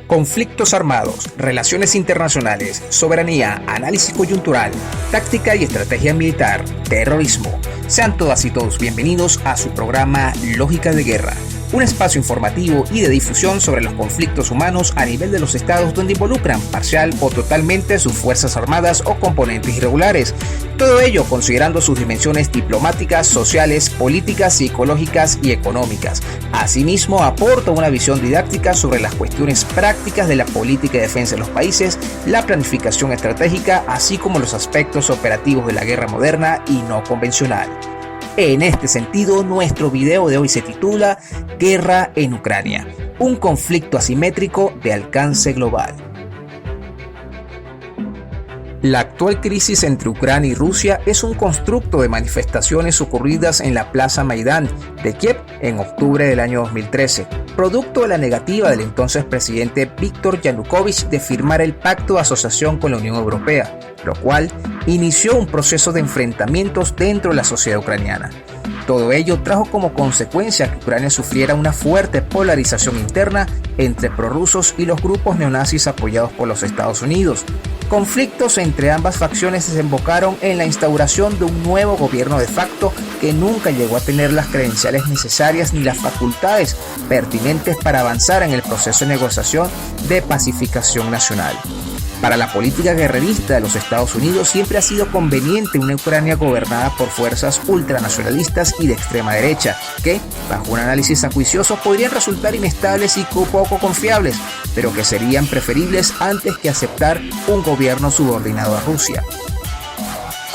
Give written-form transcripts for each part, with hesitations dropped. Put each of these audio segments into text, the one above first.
Conflictos armados, relaciones internacionales, soberanía, análisis coyuntural, táctica y estrategia militar, terrorismo. Sean todas y todos bienvenidos a su programa Lógica de Guerra, un espacio informativo y de difusión sobre los conflictos humanos a nivel de los estados donde involucran parcial o totalmente sus fuerzas armadas o componentes irregulares. Todo ello considerando sus dimensiones diplomáticas, sociales, políticas, psicológicas y económicas. Asimismo, aporta una visión didáctica sobre las cuestiones prácticas de la política de defensa de los países, la planificación estratégica, así como los aspectos operativos de la guerra moderna y no convencional. En este sentido, nuestro video de hoy se titula Guerra en Ucrania, un conflicto asimétrico de alcance global. La actual crisis entre Ucrania y Rusia es un constructo de manifestaciones ocurridas en la Plaza Maidán de Kiev en octubre del año 2013, producto de la negativa del entonces presidente Víktor Yanukovych de firmar el pacto de asociación con la Unión Europea, lo cual inició un proceso de enfrentamientos dentro de la sociedad ucraniana. Todo ello trajo como consecuencia que Ucrania sufriera una fuerte polarización interna entre prorrusos y los grupos neonazis apoyados por los Estados Unidos. Conflictos entre ambas facciones desembocaron en la instauración de un nuevo gobierno de facto que nunca llegó a tener las credenciales necesarias ni las facultades pertinentes para avanzar en el proceso de negociación de pacificación nacional. Para la política guerrerista de los Estados Unidos siempre ha sido conveniente una Ucrania gobernada por fuerzas ultranacionalistas y de extrema derecha, que, bajo un análisis acuicioso, podrían resultar inestables y poco confiables, pero que serían preferibles antes que aceptar un gobierno subordinado a Rusia.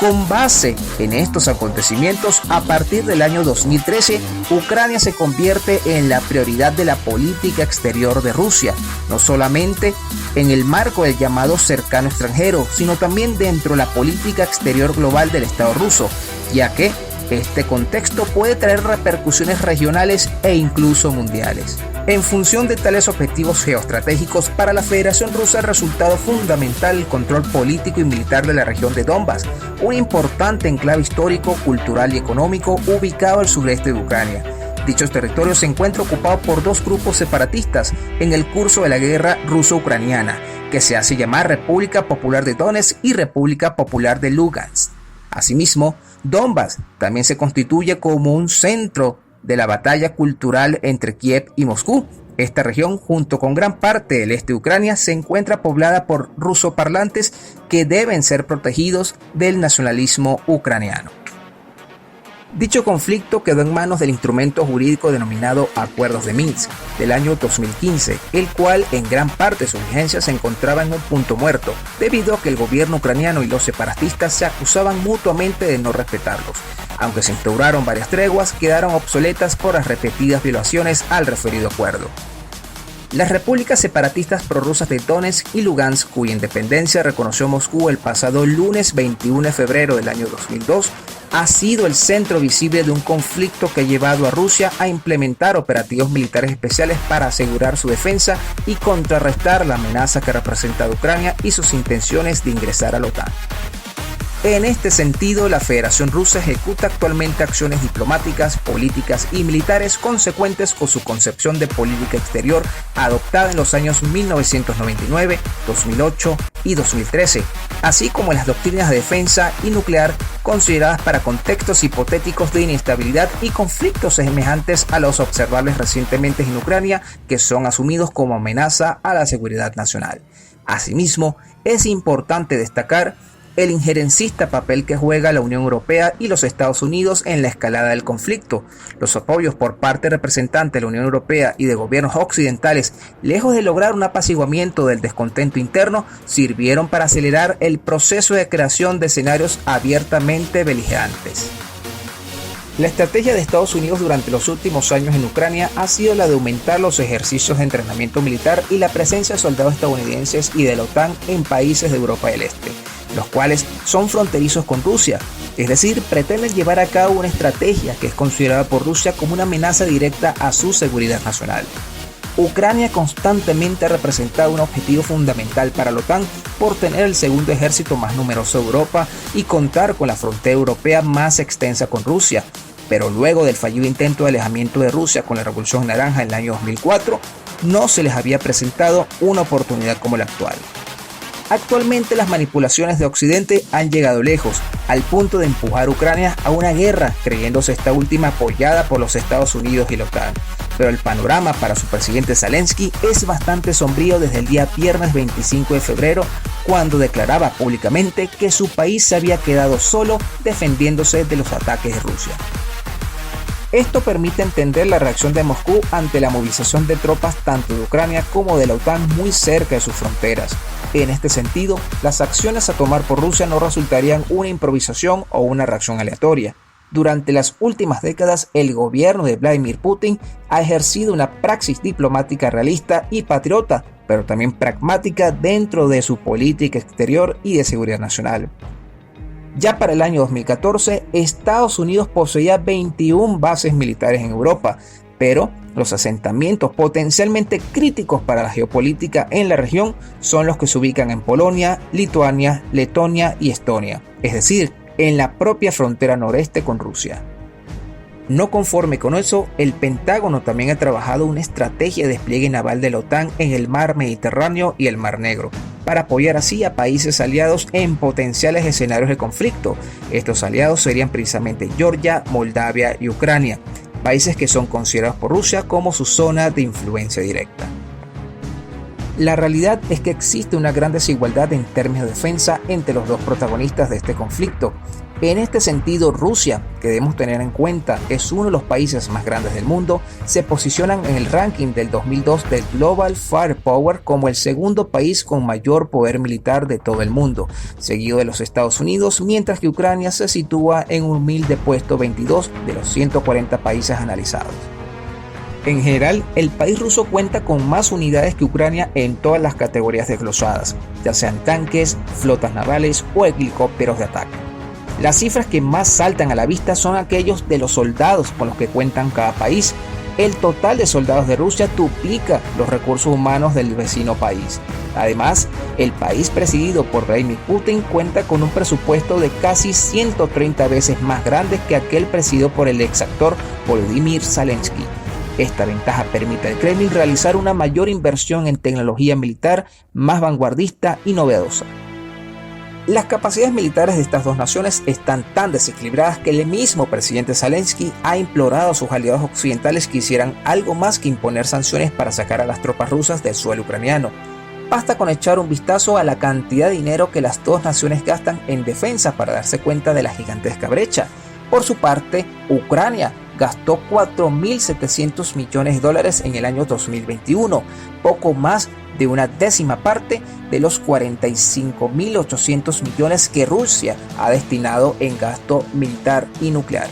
Con base en estos acontecimientos, a partir del año 2013, Ucrania se convierte en la prioridad de la política exterior de Rusia, no solamente en el marco del llamado cercano extranjero, sino también dentro de la política exterior global del Estado ruso, ya que este contexto puede traer repercusiones regionales e incluso mundiales. En función de tales objetivos geoestratégicos, para la Federación Rusa el resultado fundamental el control político y militar de la región de Donbas, un importante enclave histórico, cultural y económico ubicado al sureste de Ucrania. Dichos territorios se encuentran ocupados por dos grupos separatistas en el curso de la guerra ruso-ucraniana, que se hace llamar República Popular de Donetsk y República Popular de Lugansk. Asimismo, Donbas también se constituye como un centro de la batalla cultural entre Kiev y Moscú. Esta región, junto con gran parte del este de Ucrania, se encuentra poblada por rusoparlantes que deben ser protegidos del nacionalismo ucraniano. Dicho conflicto quedó en manos del instrumento jurídico denominado Acuerdos de Minsk del año 2015, el cual en gran parte de su vigencia se encontraba en un punto muerto, debido a que el gobierno ucraniano y los separatistas se acusaban mutuamente de no respetarlos. Aunque se instauraron varias treguas, quedaron obsoletas por las repetidas violaciones al referido acuerdo. Las repúblicas separatistas prorrusas de Donetsk y Lugansk, cuya independencia reconoció Moscú el pasado lunes 21 de febrero del año 2002, ha sido el centro visible de un conflicto que ha llevado a Rusia a implementar operativos militares especiales para asegurar su defensa y contrarrestar la amenaza que representa Ucrania y sus intenciones de ingresar a la OTAN. En este sentido, la Federación Rusa ejecuta actualmente acciones diplomáticas, políticas y militares consecuentes con su concepción de política exterior adoptada en los años 1999, 2008 y 2013, así como las doctrinas de defensa y nuclear consideradas para contextos hipotéticos de inestabilidad y conflictos semejantes a los observables recientemente en Ucrania, que son asumidos como amenaza a la seguridad nacional. Asimismo, es importante destacar el injerencista papel que juega la Unión Europea y los Estados Unidos en la escalada del conflicto. Los apoyos por parte de representantes de la Unión Europea y de gobiernos occidentales, lejos de lograr un apaciguamiento del descontento interno, sirvieron para acelerar el proceso de creación de escenarios abiertamente beligerantes. La estrategia de Estados Unidos durante los últimos años en Ucrania ha sido la de aumentar los ejercicios de entrenamiento militar y la presencia de soldados estadounidenses y de la OTAN en países de Europa del Este, los cuales son fronterizos con Rusia, es decir, pretenden llevar a cabo una estrategia que es considerada por Rusia como una amenaza directa a su seguridad nacional. Ucrania constantemente ha representado un objetivo fundamental para la OTAN por tener el segundo ejército más numeroso de Europa y contar con la frontera europea más extensa con Rusia. Pero luego del fallido intento de alejamiento de Rusia con la Revolución Naranja en el año 2004, no se les había presentado una oportunidad como la actual. Actualmente las manipulaciones de Occidente han llegado lejos, al punto de empujar a Ucrania a una guerra, creyéndose esta última apoyada por los Estados Unidos y la OTAN. Pero el panorama para su presidente Zelensky es bastante sombrío desde el día viernes 25 de febrero, cuando declaraba públicamente que su país se había quedado solo defendiéndose de los ataques de Rusia. Esto permite entender la reacción de Moscú ante la movilización de tropas tanto de Ucrania como de la OTAN muy cerca de sus fronteras. En este sentido, las acciones a tomar por Rusia no resultarían una improvisación o una reacción aleatoria. Durante las últimas décadas, el gobierno de Vladimir Putin ha ejercido una praxis diplomática realista y patriota, pero también pragmática dentro de su política exterior y de seguridad nacional. Ya para el año 2014, Estados Unidos poseía 21 bases militares en Europa, pero los asentamientos potencialmente críticos para la geopolítica en la región son los que se ubican en Polonia, Lituania, Letonia y Estonia, es decir, en la propia frontera noreste con Rusia. No conforme con eso, el Pentágono también ha trabajado una estrategia de despliegue naval de la OTAN en el mar Mediterráneo y el mar Negro, para apoyar así a países aliados en potenciales escenarios de conflicto. Estos aliados serían precisamente Georgia, Moldavia y Ucrania, países que son considerados por Rusia como su zona de influencia directa. La realidad es que existe una gran desigualdad en términos de defensa entre los dos protagonistas de este conflicto. En este sentido, Rusia, que debemos tener en cuenta es uno de los países más grandes del mundo, se posicionan en el ranking del 2002 del Global Firepower como el segundo país con mayor poder militar de todo el mundo, seguido de los Estados Unidos, mientras que Ucrania se sitúa en un humilde puesto 22 de los 140 países analizados. En general, el país ruso cuenta con más unidades que Ucrania en todas las categorías desglosadas, ya sean tanques, flotas navales o helicópteros de ataque. Las cifras que más saltan a la vista son aquellos de los soldados con los que cuentan cada país. El total de soldados de Rusia duplica los recursos humanos del vecino país. Además, el país presidido por Vladimir Putin cuenta con un presupuesto de casi 130 veces más grande que aquel presidido por el exactor Volodymyr Zelensky. Esta ventaja permite al Kremlin realizar una mayor inversión en tecnología militar más vanguardista y novedosa. Las capacidades militares de estas dos naciones están tan desequilibradas que el mismo presidente Zelensky ha implorado a sus aliados occidentales que hicieran algo más que imponer sanciones para sacar a las tropas rusas del suelo ucraniano. Basta con echar un vistazo a la cantidad de dinero que las dos naciones gastan en defensa para darse cuenta de la gigantesca brecha. Por su parte, Ucrania gastó $4.700 millones en el año 2021, poco más de una décima parte de los 45.800 millones que Rusia ha destinado en gasto militar y nuclear.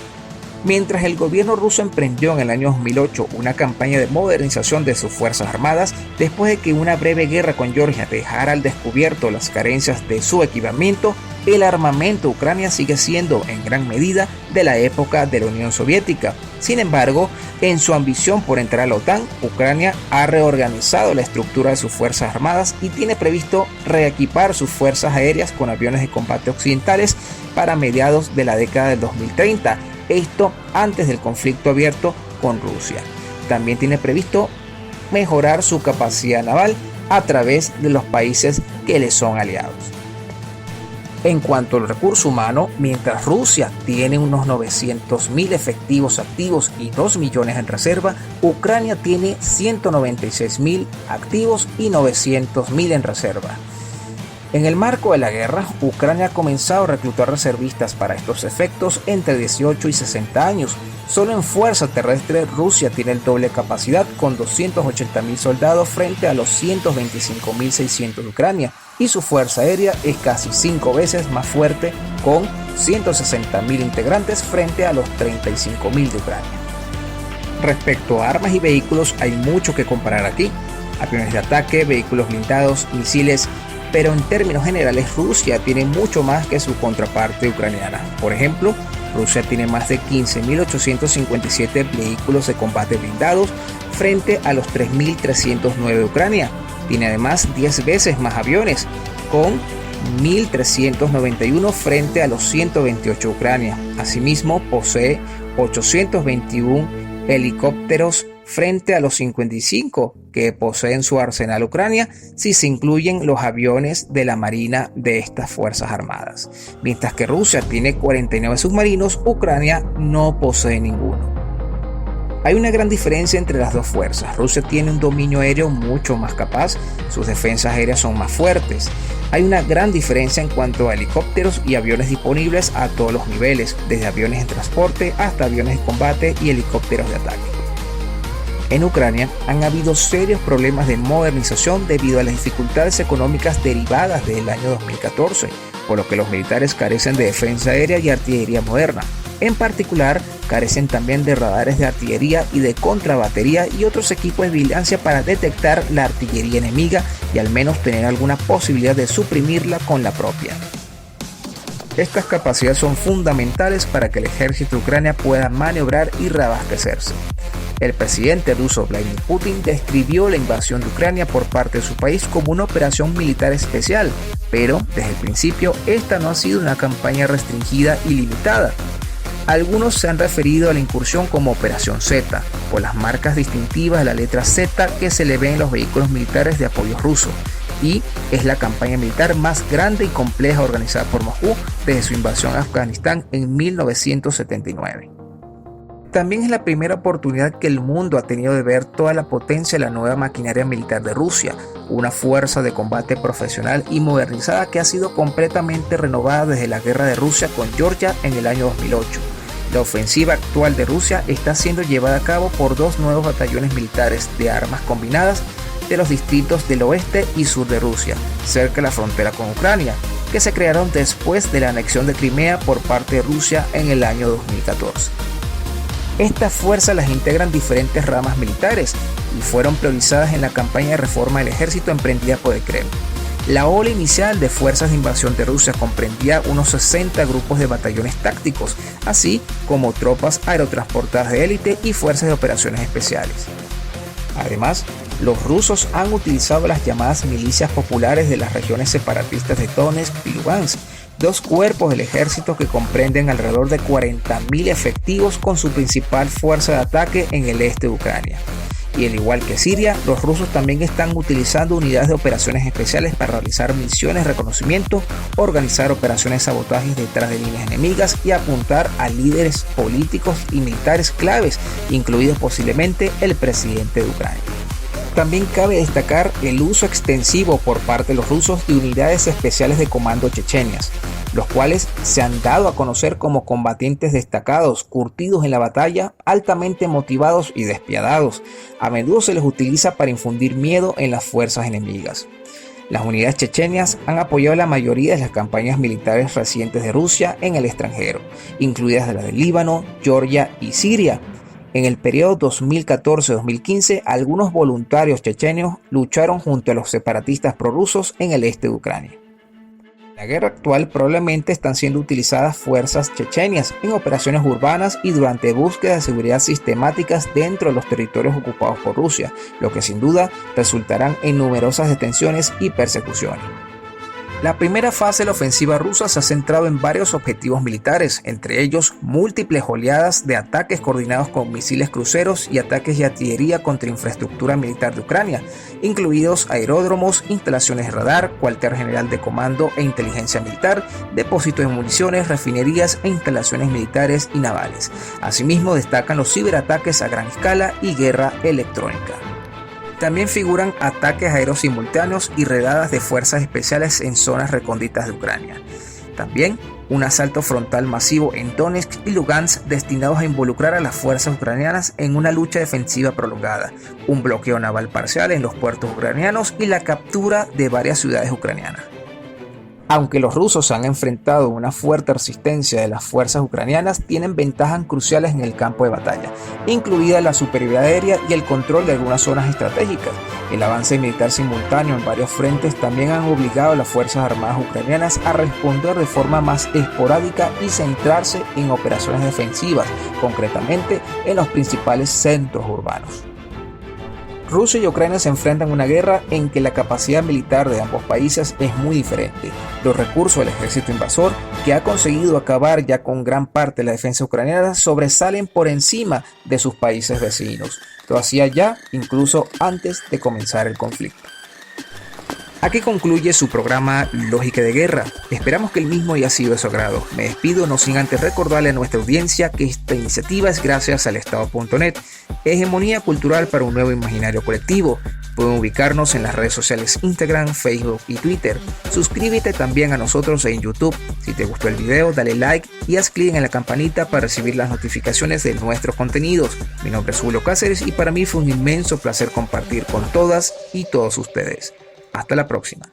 Mientras el gobierno ruso emprendió en el año 2008 una campaña de modernización de sus fuerzas armadas, después de que una breve guerra con Georgia dejara al descubierto las carencias de su equipamiento, el armamento de Ucrania sigue siendo en gran medida de la época de la Unión Soviética. Sin embargo, en su ambición por entrar a la OTAN, Ucrania ha reorganizado la estructura de sus fuerzas armadas y tiene previsto reequipar sus fuerzas aéreas con aviones de combate occidentales para mediados de la década del 2030. Esto antes del conflicto abierto con Rusia. También tiene previsto mejorar su capacidad naval a través de los países que le son aliados. En cuanto al recurso humano, mientras Rusia tiene unos 900.000 efectivos activos y 2 millones en reserva, Ucrania tiene 196.000 activos y 900.000 en reserva. En el marco de la guerra, Ucrania ha comenzado a reclutar reservistas para estos efectos entre 18 y 60 años. Solo en fuerza terrestre, Rusia tiene el doble capacidad con 280.000 soldados frente a los 125.600 de Ucrania, y su fuerza aérea es casi 5 veces más fuerte con 160.000 integrantes frente a los 35.000 de Ucrania. Respecto a armas y vehículos, hay mucho que comparar aquí. Aviones de ataque, vehículos blindados, misiles, pero en términos generales Rusia tiene mucho más que su contraparte ucraniana. Por ejemplo, Rusia tiene más de 15.857 vehículos de combate blindados frente a los 3.309 de Ucrania. Tiene además 10 veces más aviones, con 1.391 frente a los 128 de Ucrania. Asimismo, posee 821 helicópteros frente a los 55 que posee en su arsenal Ucrania, si se incluyen los aviones de la Marina de estas Fuerzas Armadas. Mientras que Rusia tiene 49 submarinos, Ucrania no posee ninguno. Hay una gran diferencia entre las dos fuerzas. Rusia tiene un dominio aéreo mucho más capaz, sus defensas aéreas son más fuertes. Hay una gran diferencia en cuanto a helicópteros y aviones disponibles a todos los niveles, desde aviones de transporte hasta aviones de combate y helicópteros de ataque. En Ucrania han habido serios problemas de modernización debido a las dificultades económicas derivadas del año 2014, por lo que los militares carecen de defensa aérea y artillería moderna. En particular, carecen también de radares de artillería y de contrabatería y otros equipos de vigilancia para detectar la artillería enemiga y al menos tener alguna posibilidad de suprimirla con la propia. Estas capacidades son fundamentales para que el ejército de Ucrania pueda maniobrar y reabastecerse. El presidente ruso Vladimir Putin describió la invasión de Ucrania por parte de su país como una operación militar especial, pero desde el principio esta no ha sido una campaña restringida y limitada. Algunos se han referido a la incursión como Operación Z, por las marcas distintivas de la letra Z que se le ven en los vehículos militares de apoyo ruso, y es la campaña militar más grande y compleja organizada por Moscú desde su invasión a Afganistán en 1979. También es la primera oportunidad que el mundo ha tenido de ver toda la potencia de la nueva maquinaria militar de Rusia, una fuerza de combate profesional y modernizada que ha sido completamente renovada desde la guerra de Rusia con Georgia en el año 2008. La ofensiva actual de Rusia está siendo llevada a cabo por dos nuevos batallones militares de armas combinadas de los distritos del oeste y sur de Rusia, cerca de la frontera con Ucrania, que se crearon después de la anexión de Crimea por parte de Rusia en el año 2014. Estas fuerzas las integran diferentes ramas militares y fueron priorizadas en la campaña de reforma del ejército emprendida por el Kremlin. La ola inicial de fuerzas de invasión de Rusia comprendía unos 60 grupos de batallones tácticos, así como tropas aerotransportadas de élite y fuerzas de operaciones especiales. Además, los rusos han utilizado las llamadas milicias populares de las regiones separatistas de Donetsk y Lugansk, dos cuerpos del ejército que comprenden alrededor de 40.000 efectivos con su principal fuerza de ataque en el este de Ucrania. Y al igual que Siria, los rusos también están utilizando unidades de operaciones especiales para realizar misiones de reconocimiento, organizar operaciones de sabotaje detrás de líneas enemigas y apuntar a líderes políticos y militares claves, incluido posiblemente el presidente de Ucrania. También cabe destacar el uso extensivo por parte de los rusos de unidades especiales de comando chechenias, los cuales se han dado a conocer como combatientes destacados, curtidos en la batalla, altamente motivados y despiadados. A menudo se les utiliza para infundir miedo en las fuerzas enemigas. Las unidades chechenias han apoyado la mayoría de las campañas militares recientes de Rusia en el extranjero, incluidas las de Líbano, Georgia y Siria. En el periodo 2014-2015, algunos voluntarios chechenios lucharon junto a los separatistas prorrusos en el este de Ucrania. En la guerra actual probablemente están siendo utilizadas fuerzas chechenias en operaciones urbanas y durante búsquedas de seguridad sistemáticas dentro de los territorios ocupados por Rusia, lo que sin duda resultarán en numerosas detenciones y persecuciones. La primera fase de la ofensiva rusa se ha centrado en varios objetivos militares, entre ellos múltiples oleadas de ataques coordinados con misiles cruceros y ataques de artillería contra infraestructura militar de Ucrania, incluidos aeródromos, instalaciones de radar, cuartel general de comando e inteligencia militar, depósitos de municiones, refinerías e instalaciones militares y navales. Asimismo, destacan los ciberataques a gran escala y guerra electrónica. También figuran ataques aéreos simultáneos y redadas de fuerzas especiales en zonas recónditas de Ucrania. También un asalto frontal masivo en Donetsk y Lugansk destinados a involucrar a las fuerzas ucranianas en una lucha defensiva prolongada, un bloqueo naval parcial en los puertos ucranianos y la captura de varias ciudades ucranianas. Aunque los rusos han enfrentado una fuerte resistencia de las fuerzas ucranianas, tienen ventajas cruciales en el campo de batalla, incluida la superioridad aérea y el control de algunas zonas estratégicas. El avance militar simultáneo en varios frentes también han obligado a las fuerzas armadas ucranianas a responder de forma más esporádica y centrarse en operaciones defensivas, concretamente en los principales centros urbanos. Rusia y Ucrania se enfrentan a una guerra en que la capacidad militar de ambos países es muy diferente. Los recursos del ejército invasor, que ha conseguido acabar ya con gran parte de la defensa ucraniana, sobresalen por encima de sus países vecinos. Lo hacía ya incluso antes de comenzar el conflicto. Aquí concluye su programa Lógica de Guerra. Esperamos que el mismo haya sido de su agrado. Me despido no sin antes recordarle a nuestra audiencia que esta iniciativa es gracias al Estado.net, hegemonía cultural para un nuevo imaginario colectivo. Pueden ubicarnos en las redes sociales Instagram, Facebook y Twitter. Suscríbete también a nosotros en YouTube. Si te gustó el video, dale like y haz clic en la campanita para recibir las notificaciones de nuestros contenidos. Mi nombre es Julio Cáceres y para mí fue un inmenso placer compartir con todas y todos ustedes. Hasta la próxima.